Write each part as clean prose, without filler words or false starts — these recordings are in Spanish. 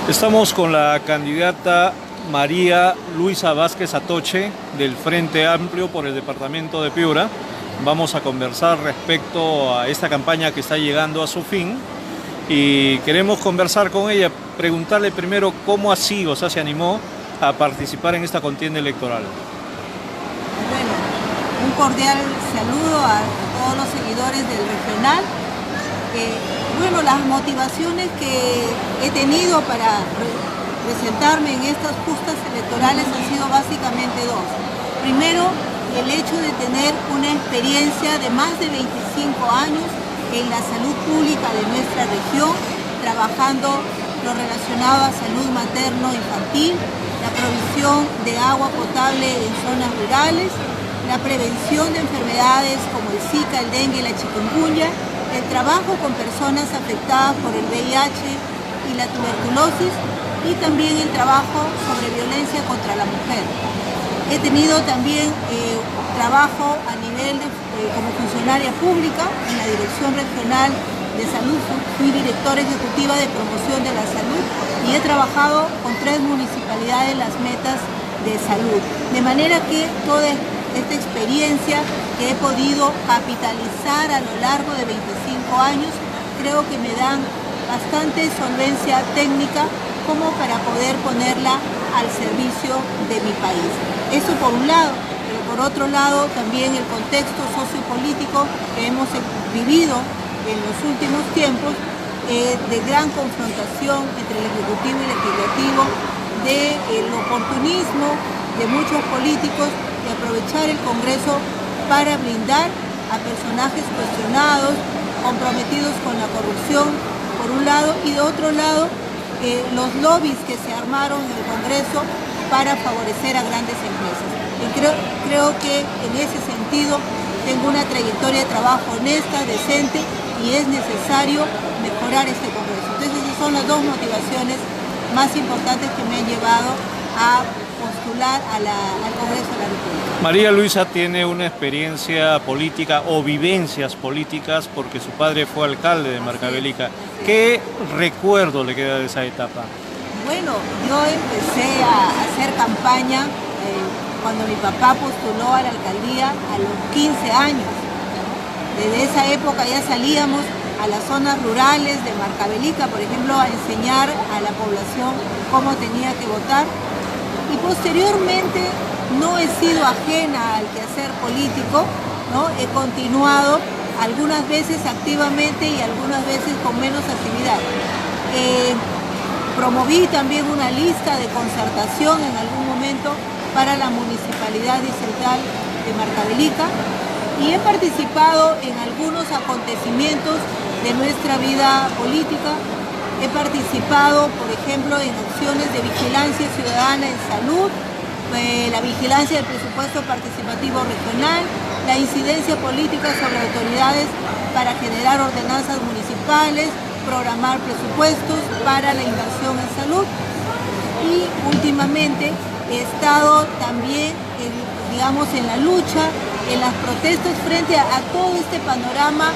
Estamos con la candidata María Luisa Vázquez Atoche del Frente Amplio por el departamento de Piura. Vamos a conversar respecto a esta campaña que está llegando a su fin y queremos conversar con ella, preguntarle primero cómo así, se animó a participar en esta contienda electoral. Bueno, un cordial saludo a todos los seguidores del regional. Bueno, las motivaciones que he tenido para presentarme en estas justas electorales han sido básicamente dos. Primero, el hecho de tener una experiencia de más de 25 años en la salud pública de nuestra región, trabajando lo relacionado a salud materno-infantil, la provisión de agua potable en zonas rurales, la prevención de enfermedades como el Zika, el dengue y la chikungunya, el trabajo con personas afectadas por el VIH y la tuberculosis y también el trabajo sobre violencia contra la mujer. He tenido también trabajo a nivel como funcionaria pública en la Dirección Regional de Salud, fui directora ejecutiva de promoción de la salud y he trabajado con 3 municipalidades las metas de salud. De manera que toda esta experiencia que he podido capitalizar a lo largo de 25 años, creo que me dan bastante solvencia técnica como para poder ponerla al servicio de mi país. Eso por un lado, pero por otro lado también el contexto sociopolítico que hemos vivido en los últimos tiempos, de gran confrontación entre el Ejecutivo y el Legislativo, del oportunismo de muchos políticos de aprovechar el Congreso para blindar a personajes cuestionados, comprometidos con la corrupción, por un lado, y de otro lado, los lobbies que se armaron en el Congreso para favorecer a grandes empresas. Y creo que en ese sentido tengo una trayectoria de trabajo honesta, decente, y es necesario mejorar este Congreso. Entonces esas son las dos motivaciones más importantes que me han llevado a postular al Congreso de la República. María Luisa tiene una experiencia política o vivencias políticas porque su padre fue alcalde de Marcavelica. ¿Qué recuerdo le queda de esa etapa? Bueno, yo empecé a hacer campaña cuando mi papá postuló a la alcaldía a los 15 años. Desde esa época ya salíamos a las zonas rurales de Marcavelica, por ejemplo, a enseñar a la población cómo tenía que votar. Y posteriormente no he sido ajena al quehacer político, ¿no? He continuado algunas veces activamente y algunas veces con menos actividad. Promoví también una lista de concertación en algún momento para la Municipalidad Distrital de Marcavelica y he participado en algunos acontecimientos de nuestra vida política. He participado, por ejemplo, en acciones de vigilancia ciudadana en salud, la vigilancia del presupuesto participativo regional, la incidencia política sobre autoridades para generar ordenanzas municipales, programar presupuestos para la inversión en salud. Y últimamente he estado también, en la lucha, en las protestas frente a todo este panorama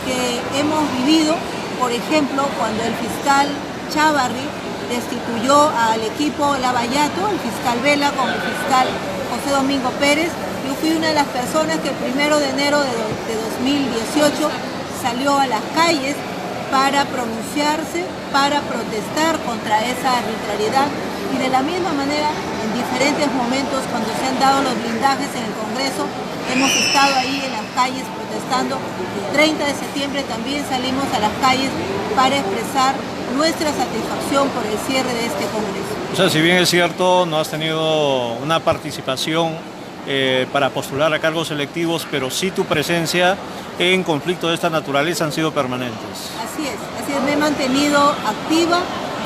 que hemos vivido. Por ejemplo, cuando el fiscal Chávarri destituyó al equipo Lavallato, el fiscal Vela con el fiscal José Domingo Pérez, yo fui una de las personas que el 1 de enero de 2018 salió a las calles para pronunciarse, para protestar contra esa arbitrariedad. Y de la misma manera, en diferentes momentos, cuando se han dado los blindajes en el Congreso, hemos estado ahí en las calles protestando. El 30 de septiembre también salimos a las calles para expresar nuestra satisfacción por el cierre de este Congreso. O sea, si bien es cierto, no has tenido una participación para postular a cargos electivos, pero sí tu presencia en conflictos de esta naturaleza han sido permanentes. Así es, me he mantenido activa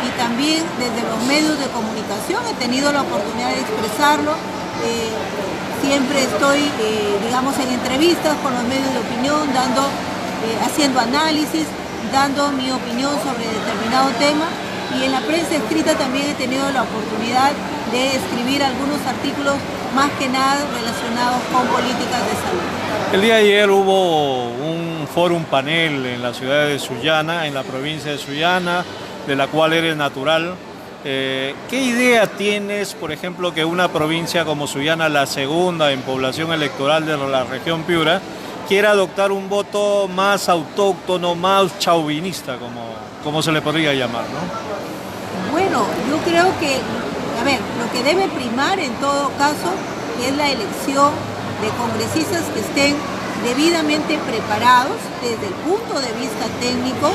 y también desde los medios de comunicación he tenido la oportunidad de expresarlo. Siempre estoy, en entrevistas con los medios de opinión, haciendo análisis, dando mi opinión sobre determinado tema, y en la prensa escrita también he tenido la oportunidad de escribir algunos artículos más que nada relacionados con políticas de salud. El día de ayer hubo un fórum panel en la ciudad de Sullana, en la provincia de Sullana, de la cual eres natural. ¿Qué idea tienes, por ejemplo, que una provincia como Sullana, la segunda en población electoral de la región Piura, quiera adoptar un voto más autóctono, más chauvinista, como se le podría llamar, ¿no? Bueno, yo creo que, a ver, lo que debe primar en todo caso es la elección de congresistas que estén debidamente preparados desde el punto de vista técnico,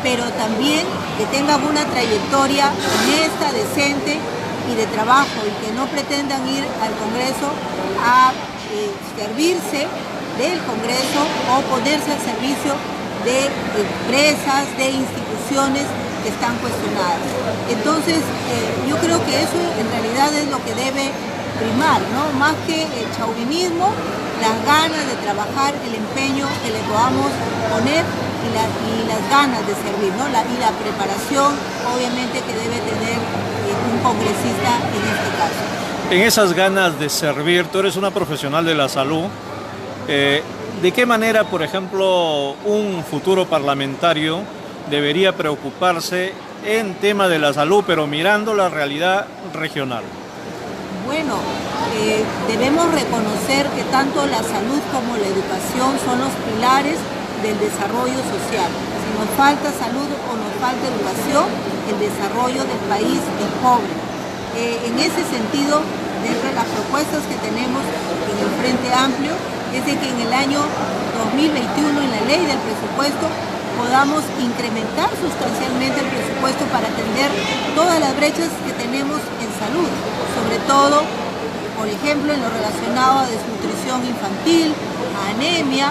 pero también que tengan una trayectoria honesta, decente y de trabajo, y que no pretendan ir al Congreso a servirse del Congreso o ponerse al servicio de empresas, de instituciones que están cuestionadas. Entonces, yo creo que eso en realidad es lo que debe primar, ¿no? Más que el chauvinismo, las ganas de trabajar, el empeño que le podamos poner y las ganas de servir, ¿no? Y la preparación, obviamente, que debe tener un congresista en este caso. En esas ganas de servir, tú eres una profesional de la salud. ¿De qué manera, por ejemplo, un futuro parlamentario debería preocuparse en tema de la salud, pero mirando la realidad regional? Bueno, debemos reconocer que tanto la salud como la educación son los pilares del desarrollo social. Si nos falta salud o nos falta educación, el desarrollo del país es pobre. En ese sentido, dentro de las propuestas que tenemos en el Frente Amplio, es de que en el año 2021, en la ley del presupuesto, podamos incrementar sustancialmente el presupuesto para atender todas las brechas que tenemos en salud, sobre todo, por ejemplo, en lo relacionado a desnutrición infantil, a anemia,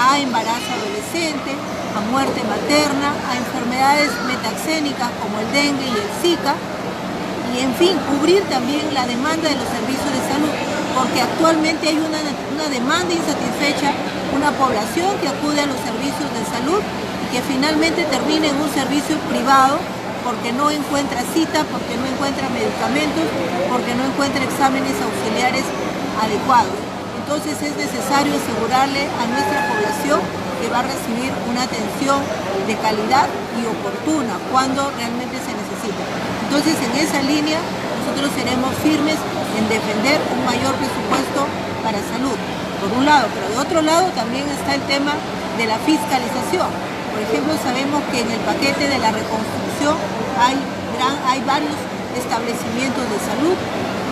a embarazo adolescente, a muerte materna, a enfermedades metaxénicas como el dengue y el Zika, y en fin, cubrir también la demanda de los servicios de salud, porque actualmente hay una demanda insatisfecha, una población que acude a los servicios de salud y que finalmente termina en un servicio privado porque no encuentra cita, porque no encuentra medicamentos, porque no encuentra exámenes auxiliares adecuados. Entonces es necesario asegurarle a nuestra población que va a recibir una atención de calidad y oportuna cuando realmente se necesita. Entonces, en esa línea nosotros seremos firmes en defender un mayor presupuesto para salud, por un lado, pero de otro lado también está el tema de la fiscalización. Por ejemplo, sabemos que en el paquete de la reconstrucción hay varios establecimientos de salud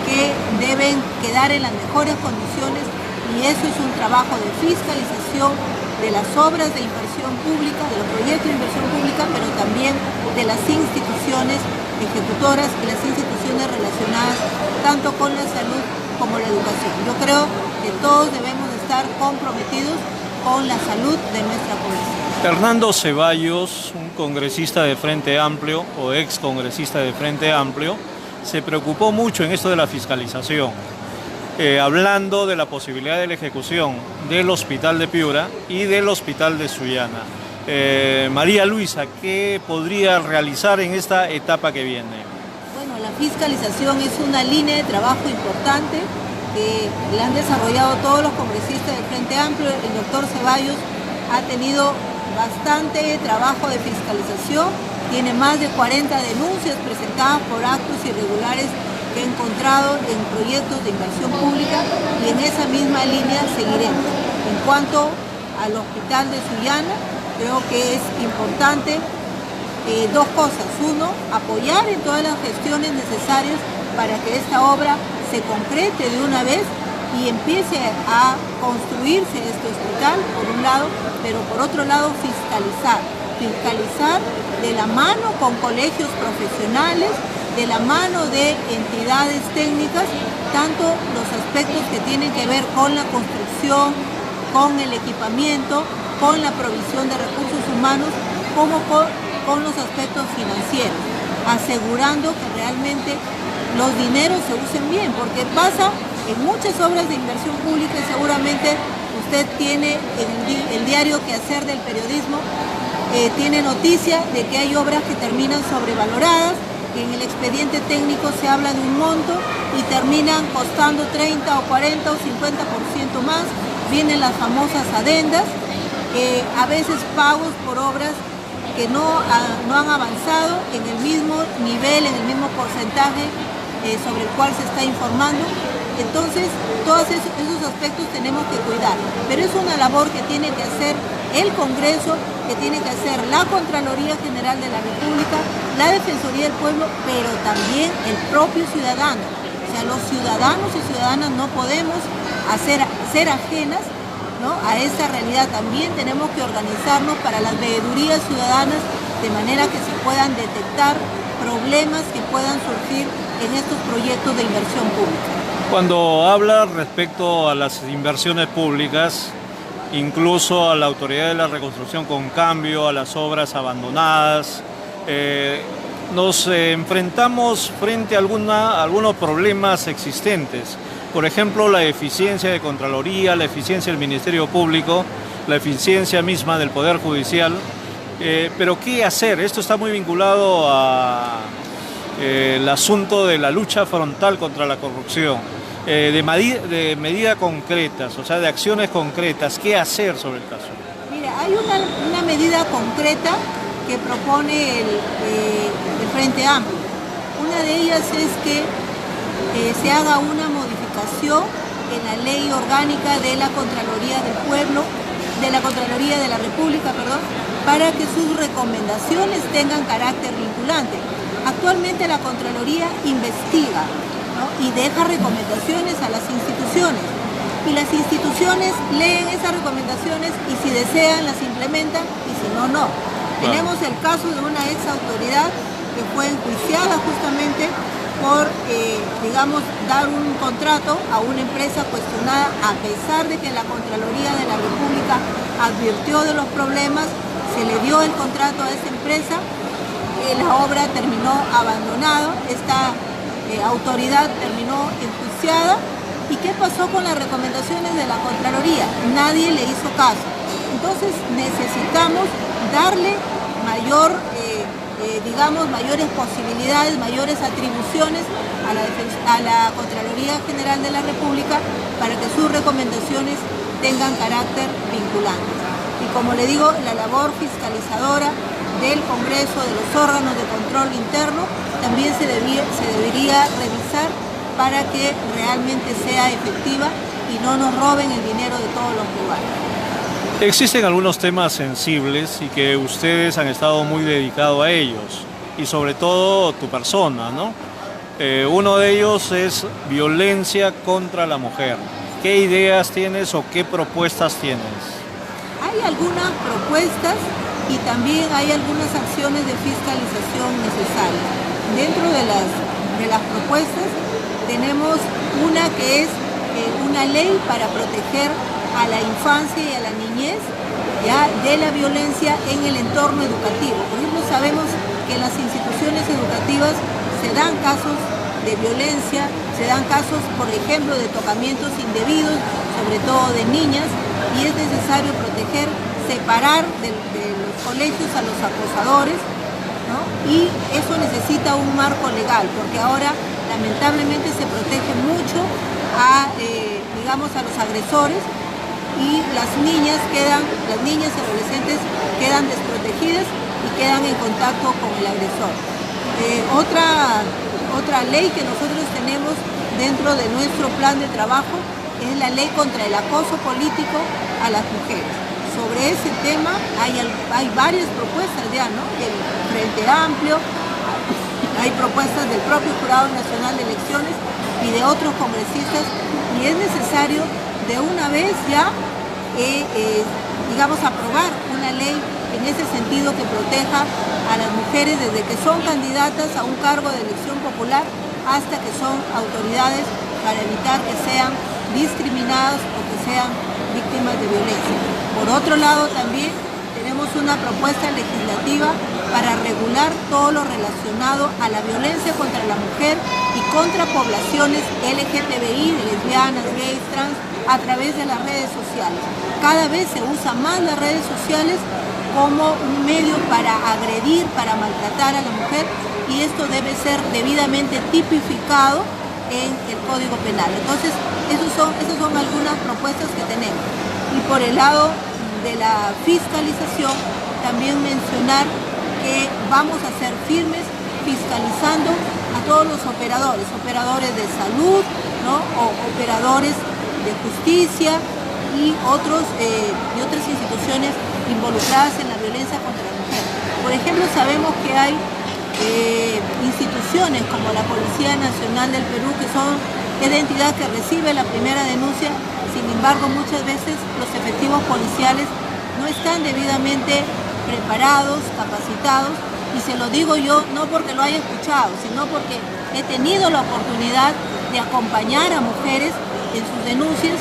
que deben quedar en las mejores condiciones, y eso es un trabajo de fiscalización de las obras de inversión pública, de los proyectos de inversión pública, pero también de las instituciones ejecutoras y las instituciones relacionadas tanto con la salud como la educación. Yo creo que todos debemos estar comprometidos con la salud de nuestra población. Fernando Ceballos, un congresista de Frente Amplio o ex congresista de Frente Amplio, se preocupó mucho en esto de la fiscalización, hablando de la posibilidad de la ejecución del Hospital de Piura y del Hospital de Sullana. María Luisa, ¿qué podría realizar en esta etapa que viene? Bueno, la fiscalización es una línea de trabajo importante que la han desarrollado todos los congresistas del Frente Amplio. El doctor Ceballos ha tenido bastante trabajo de fiscalización, tiene más de 40 denuncias presentadas por actos irregulares que he encontrado en proyectos de inversión pública, y en esa misma línea seguiremos. En cuanto al Hospital de Sullana, creo que es importante dos cosas. Uno, apoyar en todas las gestiones necesarias para que esta obra se concrete de una vez y empiece a construirse este hospital, por un lado, pero por otro lado fiscalizar de la mano con colegios profesionales, de la mano de entidades técnicas, tanto los aspectos que tienen que ver con la construcción, con el equipamiento, con la provisión de recursos humanos, como con los aspectos financieros, asegurando que realmente los dineros se usen bien, porque pasa en muchas obras de inversión pública, y seguramente usted tiene en el diario Quehacer del periodismo, tiene noticia de que hay obras que terminan sobrevaloradas, que en el expediente técnico se habla de un monto y terminan costando 30 o 40 o 50% más. Vienen las famosas adendas, a veces pagos por obras que no han avanzado en el mismo nivel, en el mismo porcentaje sobre el cual se está informando. Entonces, todos esos aspectos tenemos que cuidar, pero es una labor que tiene que hacer el Congreso, que tiene que hacer la Contraloría General de la República, la Defensoría del Pueblo, pero también el propio ciudadano. O sea, los ciudadanos y ciudadanas no podemos ser ajenas, ¿no?, a esta realidad. También tenemos que organizarnos para las veedurías ciudadanas, de manera que se puedan detectar problemas que puedan surgir en estos proyectos de inversión pública. Cuando habla respecto a las inversiones públicas, incluso a la Autoridad de la Reconstrucción con Cambio, a las obras abandonadas, nos enfrentamos frente a algunos problemas existentes. Por ejemplo, la eficiencia de Contraloría, la eficiencia del Ministerio Público, la eficiencia misma del Poder Judicial. Pero ¿qué hacer? Esto está muy vinculado al asunto de la lucha frontal contra la corrupción, de medidas concretas, o sea, de acciones concretas. ¿Qué hacer sobre el caso? Mira, hay una medida concreta que propone el Frente Amplio. Una de ellas es que se haga una modificación en la ley orgánica de la Contraloría del Pueblo, de la Contraloría de la República, perdón, para que sus recomendaciones tengan carácter vinculante. Actualmente la Contraloría investiga, ¿no?, y deja recomendaciones a las instituciones. Y las instituciones leen esas recomendaciones y si desean las implementan y si no, no. Tenemos el caso de una ex autoridad que fue enjuiciada justamente por, digamos, dar un contrato a una empresa cuestionada, a pesar de que la Contraloría de la República advirtió de los problemas, se le dio el contrato a esa empresa, la obra terminó abandonada, esta autoridad terminó enjuiciada. ¿Y qué pasó con las recomendaciones de la Contraloría? Nadie le hizo caso. Entonces necesitamos darle mayores posibilidades, mayores atribuciones a la Contraloría General de la República para que sus recomendaciones tengan carácter vinculante. Y como le digo, la labor fiscalizadora del Congreso, de los órganos de control interno, también se debería revisar para que realmente sea efectiva y no nos roben el dinero de todos los peruanos. Existen algunos temas sensibles y que ustedes han estado muy dedicados a ellos, y sobre todo tu persona, ¿no? Uno de ellos es violencia contra la mujer. ¿Qué ideas tienes o qué propuestas tienes? Hay algunas propuestas y también hay algunas acciones de fiscalización necesarias. Dentro de las propuestas tenemos una que es una ley para proteger a la infancia y a la niñez, ya, de la violencia en el entorno educativo. Por ejemplo, sabemos que en las instituciones educativas se dan casos de violencia, se dan casos, por ejemplo, de tocamientos indebidos, sobre todo de niñas, y es necesario proteger, separar de los colegios a los acosadores, ¿no? Y eso necesita un marco legal, porque ahora lamentablemente se protege mucho a los agresores, y las niñas y adolescentes quedan desprotegidas y quedan en contacto con el agresor. Otra ley que nosotros tenemos dentro de nuestro plan de trabajo es la ley contra el acoso político a las mujeres. Sobre ese tema hay varias propuestas ya, ¿no?, del Frente Amplio, hay propuestas del propio Jurado Nacional de Elecciones y de otros congresistas, y es necesario de una vez ya, aprobar una ley en ese sentido que proteja a las mujeres desde que son candidatas a un cargo de elección popular hasta que son autoridades, para evitar que sean discriminadas o que sean víctimas de violencia. Por otro lado, también tenemos una propuesta legislativa para regular todo lo relacionado a la violencia contra la mujer y contra poblaciones LGTBI, lesbianas, gays, trans, a través de las redes sociales. Cada vez se usa más las redes sociales como un medio para agredir, para maltratar a la mujer, y esto debe ser debidamente tipificado en el Código Penal. Entonces, esas son algunas propuestas que tenemos. Y por el lado de la fiscalización, también mencionar que vamos a ser firmes fiscalizando a todos los operadores de salud, ¿no? O operadores de justicia y otras instituciones involucradas en la violencia contra la mujer. Por ejemplo, sabemos que hay instituciones como la Policía Nacional del Perú, que es la entidad que recibe la primera denuncia. Sin embargo, muchas veces los efectivos policiales no están debidamente preparados, capacitados, y se lo digo yo no porque lo haya escuchado, sino porque he tenido la oportunidad de acompañar a mujeres en sus denuncias,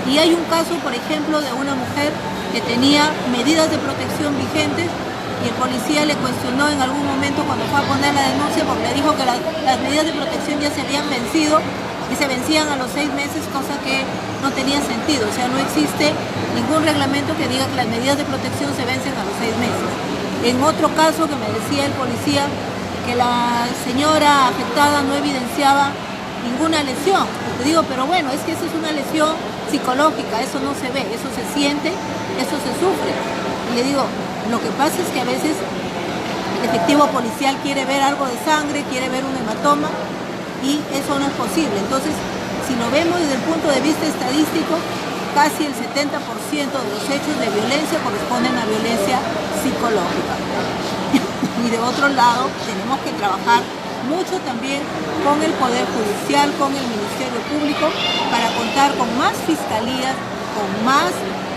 y hay un caso, por ejemplo, de una mujer que tenía medidas de protección vigentes y el policía le cuestionó en algún momento cuando fue a poner la denuncia, porque le dijo que las medidas de protección ya se habían vencido y se vencían a los 6 meses, cosa que no tenía sentido. O sea, no existe ningún reglamento que diga que las medidas de protección se vencen a los 6 meses. En otro caso que me decía el policía que la señora afectada no evidenciaba ninguna lesión. Te digo, pero bueno, es que eso es una lesión psicológica, eso no se ve, eso se siente, eso se sufre. Y le digo, lo que pasa es que a veces el efectivo policial quiere ver algo de sangre, quiere ver un hematoma, y eso no es posible. Entonces, si lo vemos desde el punto de vista estadístico, casi el 70% de los hechos de violencia corresponden a violencia psicológica. Y de otro lado, tenemos que trabajar mucho también con el Poder Judicial, con el Ministerio Público, para contar con más fiscalías, con más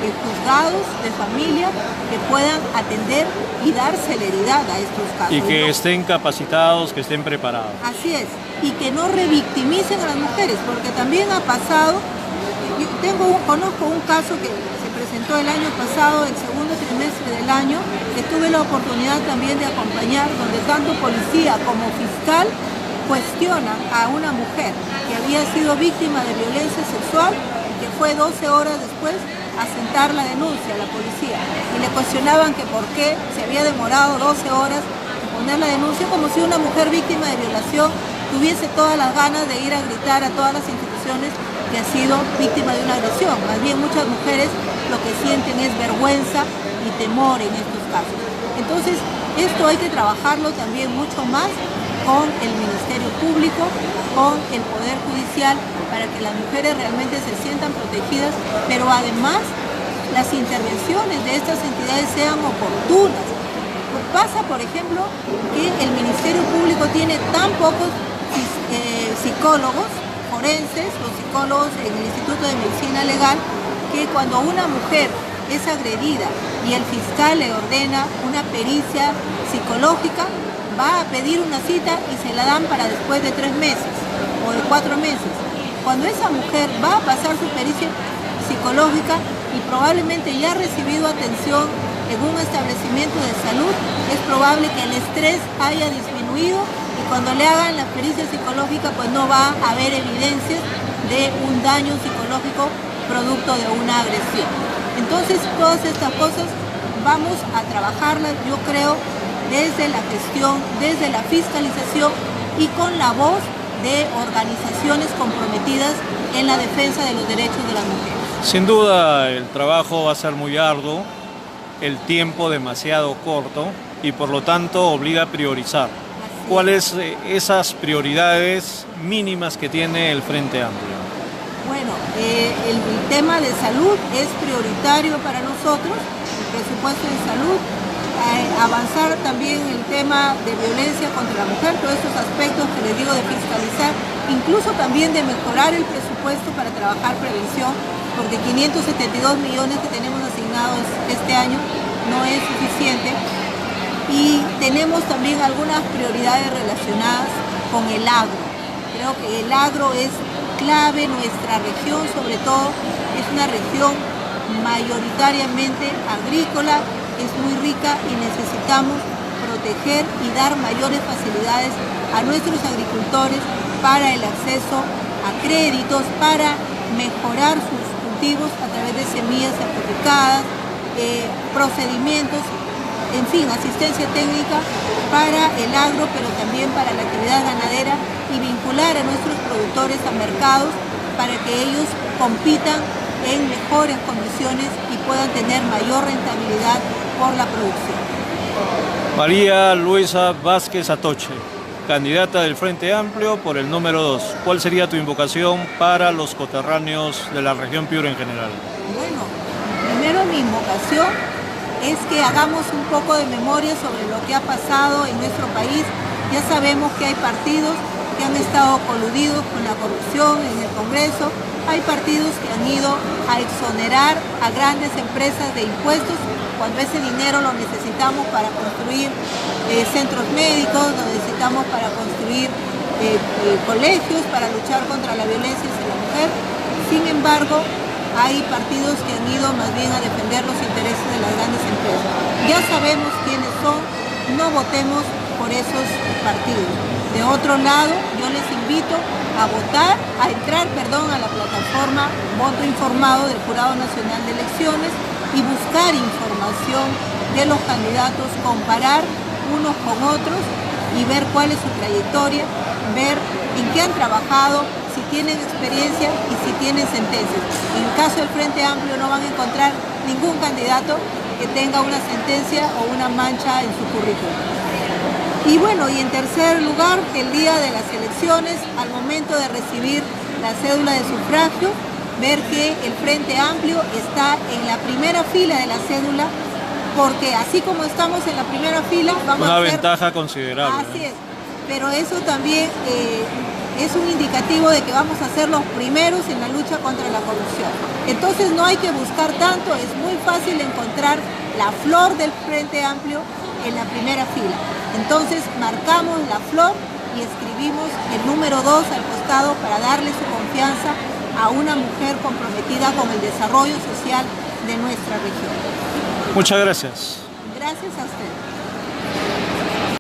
juzgados de familia que puedan atender y dar celeridad a estos casos. Y que estén capacitados, que estén preparados. Así es, y que no revictimicen a las mujeres, porque también ha pasado, conozco un caso que se presentó el año pasado, el segundo trimestre del año, que tuve la oportunidad también de acompañar, donde tanto policía como fiscal cuestionan a una mujer que había sido víctima de violencia sexual y que fue 12 horas después a sentar la denuncia a la policía, y le cuestionaban que por qué se había demorado 12 horas en poner la denuncia, como si una mujer víctima de violación tuviese todas las ganas de ir a gritar a todas las instituciones que ha sido víctima de una agresión. Más bien, muchas mujeres lo que sienten es vergüenza y temor en estos casos. Entonces, esto hay que trabajarlo también mucho más con el Ministerio Público, con el Poder Judicial, para que las mujeres realmente se sientan protegidas, pero además las intervenciones de estas entidades sean oportunas. Pasa, por ejemplo, que el Ministerio Público tiene tan pocos psicólogos forenses, los psicólogos en el Instituto de Medicina Legal, que cuando una mujer es agredida y el fiscal le ordena una pericia psicológica, va a pedir una cita y se la dan para después de 3 meses o de 4 meses. Cuando esa mujer va a pasar su pericia psicológica y probablemente ya ha recibido atención en un establecimiento de salud, es probable que el estrés haya disminuido, y cuando le hagan la pericia psicológica pues no va a haber evidencias de un daño psicológico producto de una agresión. Entonces, todas estas cosas vamos a trabajarlas, yo creo, desde la gestión, desde la fiscalización y con la voz de organizaciones comprometidas en la defensa de los derechos de las mujeres. Sin duda el trabajo va a ser muy arduo, el tiempo demasiado corto y por lo tanto obliga a priorizar. ¿Cuáles esas prioridades mínimas que tiene el Frente Amplio? Bueno, el tema de salud es prioritario para nosotros, el presupuesto de salud, avanzar también el tema de violencia contra la mujer, todos estos aspectos que les digo de fiscalizar, incluso también de mejorar el presupuesto para trabajar prevención, porque 572 millones que tenemos asignados este año no es suficiente, y tenemos también algunas prioridades relacionadas con el agro. Creo que el agro es clave, nuestra región sobre todo es una región mayoritariamente agrícola, es muy rica y necesitamos proteger y dar mayores facilidades a nuestros agricultores para el acceso a créditos, para mejorar sus cultivos a través de semillas certificadas, procedimientos, en fin, asistencia técnica para el agro, pero también para la actividad ganadera, y vincular a nuestros productores a mercados para que ellos compitan en mejores condiciones y puedan tener mayor rentabilidad por la producción. María Luisa Vázquez Atoche, candidata del Frente Amplio por el número 2. ¿Cuál sería tu invocación para los coterráneos de la región Piura en general? Bueno, primero mi invocación es que hagamos un poco de memoria sobre lo que ha pasado en nuestro país. Ya sabemos que hay partidos que han estado coludidos con la corrupción en el Congreso, hay partidos que han ido a exonerar a grandes empresas de impuestos cuando ese dinero lo necesitamos para construir centros médicos, lo necesitamos para construir colegios, para luchar contra la violencia hacia la mujer. Sin embargo, hay partidos que han ido más bien a defender los intereses de las grandes empresas. Ya sabemos quiénes son, no votemos por esos partidos. De otro lado, yo les invito a votar, a entrar a la plataforma Voto Informado del Jurado Nacional de Elecciones y buscar información de los candidatos, comparar unos con otros y ver cuál es su trayectoria, ver en qué han trabajado, si tienen experiencia y si tienen sentencias. En el caso del Frente Amplio no van a encontrar ningún candidato que tenga una sentencia o una mancha en su currículum. Y bueno, y en tercer lugar, el día de las elecciones, al momento de recibir la cédula de sufragio, ver que el Frente Amplio está en la primera fila de la cédula, porque así como estamos en la primera fila, vamos una a ser... ventaja considerable. Así es, pero eso también es un indicativo de que vamos a ser los primeros en la lucha contra la corrupción. Entonces no hay que buscar tanto, es muy fácil encontrar la flor del Frente Amplio en la primera fila. Entonces marcamos la flor y escribimos el número 2 al costado para darle su confianza a una mujer comprometida con el desarrollo social de nuestra región. Muchas gracias. Gracias a usted.